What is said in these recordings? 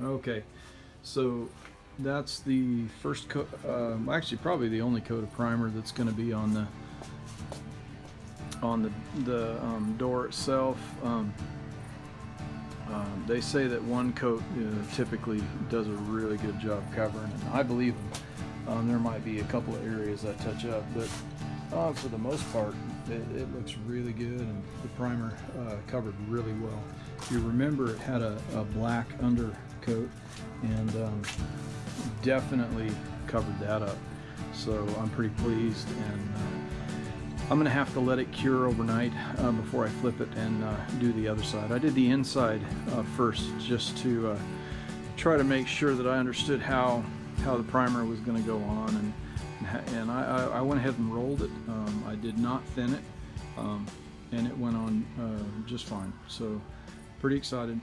Okay, so that's the first coat, actually probably the only coat of primer that's going to be on the door itself. They say that one coat typically does a really good job covering, and I believe them. There might be a couple of areas I touch up, but for the most part, it looks really good, and the primer covered really well. If you remember, it had a black undercoat, and definitely covered that up. So I'm pretty pleased, and I'm gonna have to let it cure overnight before I flip it and do the other side. I did the inside first, just to try to make sure that I understood how the primer was going to go on, and I went ahead and rolled it. I did not thin it, and it went on just fine. So pretty excited.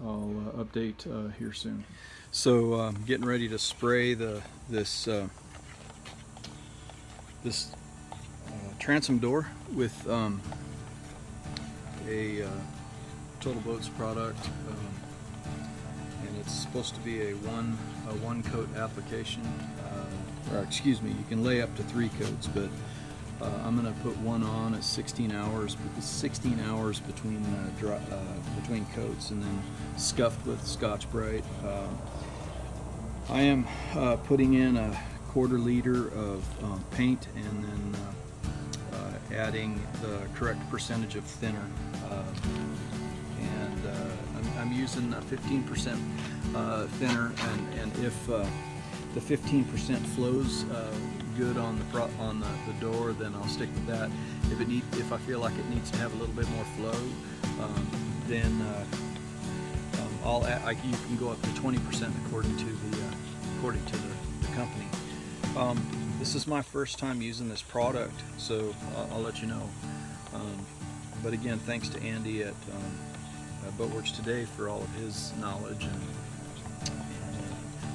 I'll update here soon. So getting ready to spray this transom door with a Total Boats product, and it's supposed to be a one coat application, or excuse me, you can lay up to 3 coats, but I'm going to put one on at 16 hours, because 16 hours between coats, and then scuffed with Scotch-Brite. I am putting in a 1/4 liter of paint, and then adding the correct percentage of thinner, and I'm using 15% thinner, and if the 15% flows good on the door, then I'll stick with that. If I feel like it needs to have a little bit more flow, then I'll add, you can go up to 20% according to the company. This is my first time using this product, so I'll let you know. But again, thanks to Andy at Boatworks Today for all of his knowledge and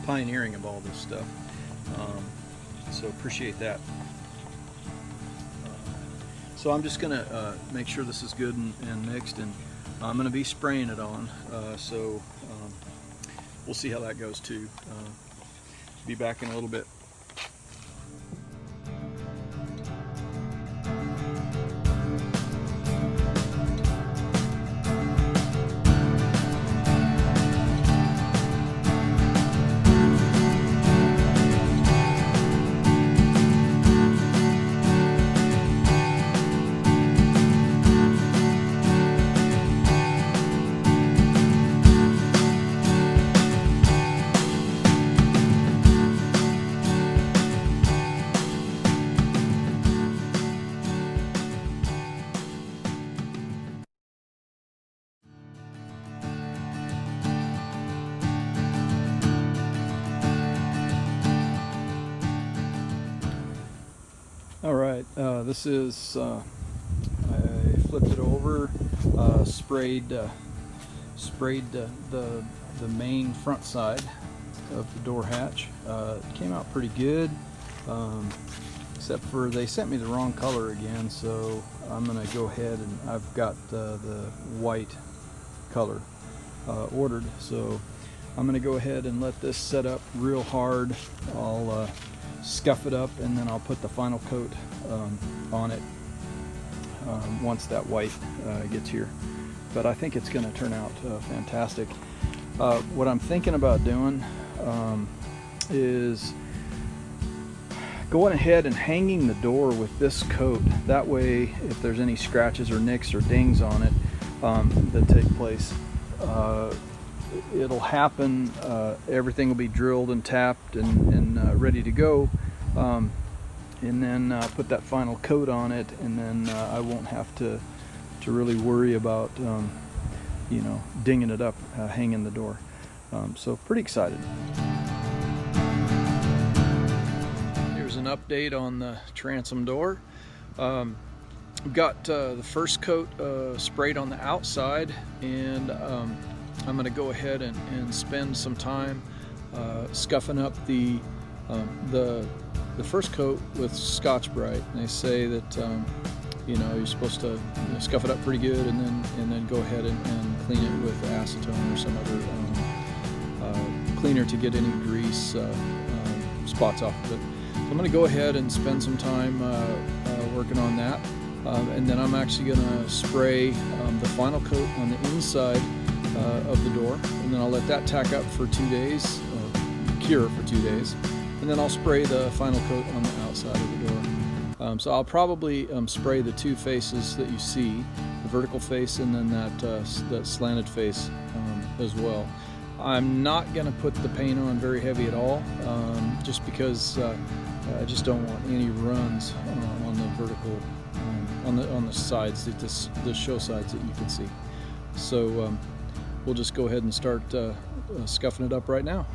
pioneering of all this stuff. So appreciate that. So I'm just gonna make sure this is good and mixed, and I'm gonna be spraying it on. So we'll see how that goes too. Be back in a little bit. All right, this is, I flipped it over, sprayed the main front side of the door hatch. It came out pretty good, except for they sent me the wrong color again, so I'm gonna go ahead, and I've got the white color ordered, so I'm gonna go ahead and let this set up real hard. I'll scuff it up, and then I'll put the final coat on it once that white gets here. But I think it's going to turn out fantastic. What I'm thinking about doing is going ahead and hanging the door with this coat. That way, if there's any scratches or nicks or dings on it that take place, it'll happen. Everything will be drilled and tapped and ready to go, and then put that final coat on it, and then I won't have to really worry about dinging it up hanging the door. So pretty excited. Here's an update on the transom door. We've got the first coat sprayed on the outside, and I'm going to go ahead and spend some time scuffing up the first coat with Scotch-Brite. They say that you're supposed to scuff it up pretty good, and then go ahead and clean it with acetone or some other cleaner to get any grease spots off of it. So I'm going to go ahead and spend some time working on that, and then I'm actually going to spray the final coat on the inside of the door, and then I'll let that tack up for 2 days, cure for 2 days, and then I'll spray the final coat on the outside of the door. So I'll probably spray the two faces that you see, the vertical face and then that slanted face as well. I'm not going to put the paint on very heavy at all, just because I just don't want any runs on the vertical, on the sides, the show sides that you can see. So we'll just go ahead and start scuffing it up right now.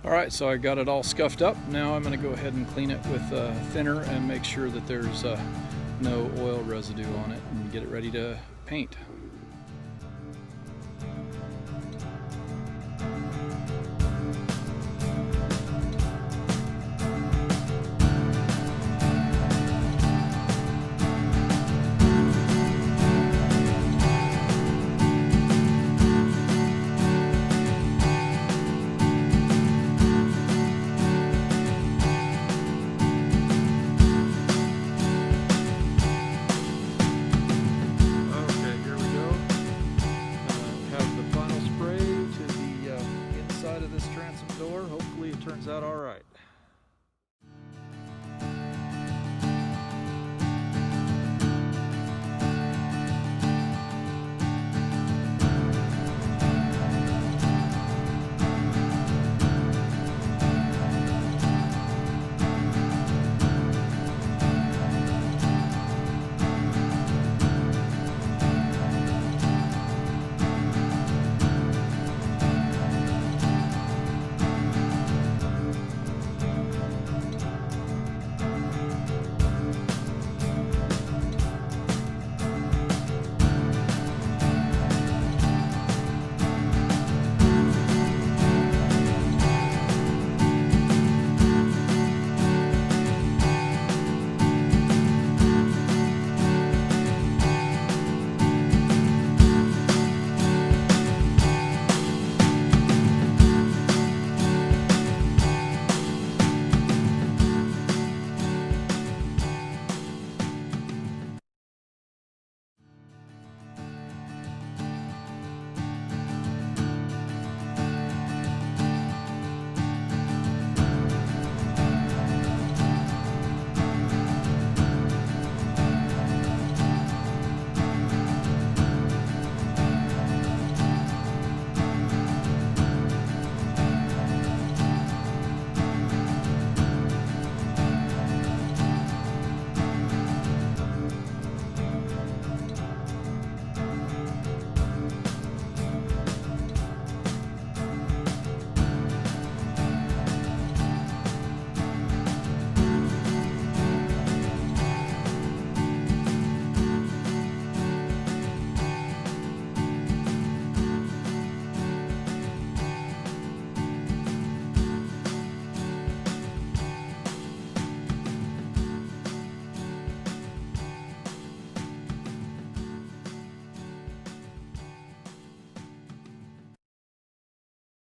Alright, so I got it all scuffed up. Now I'm going to go ahead and clean it with thinner and make sure that there's no oil residue on it and get it ready to paint. Transom door. Hopefully it turns out all right.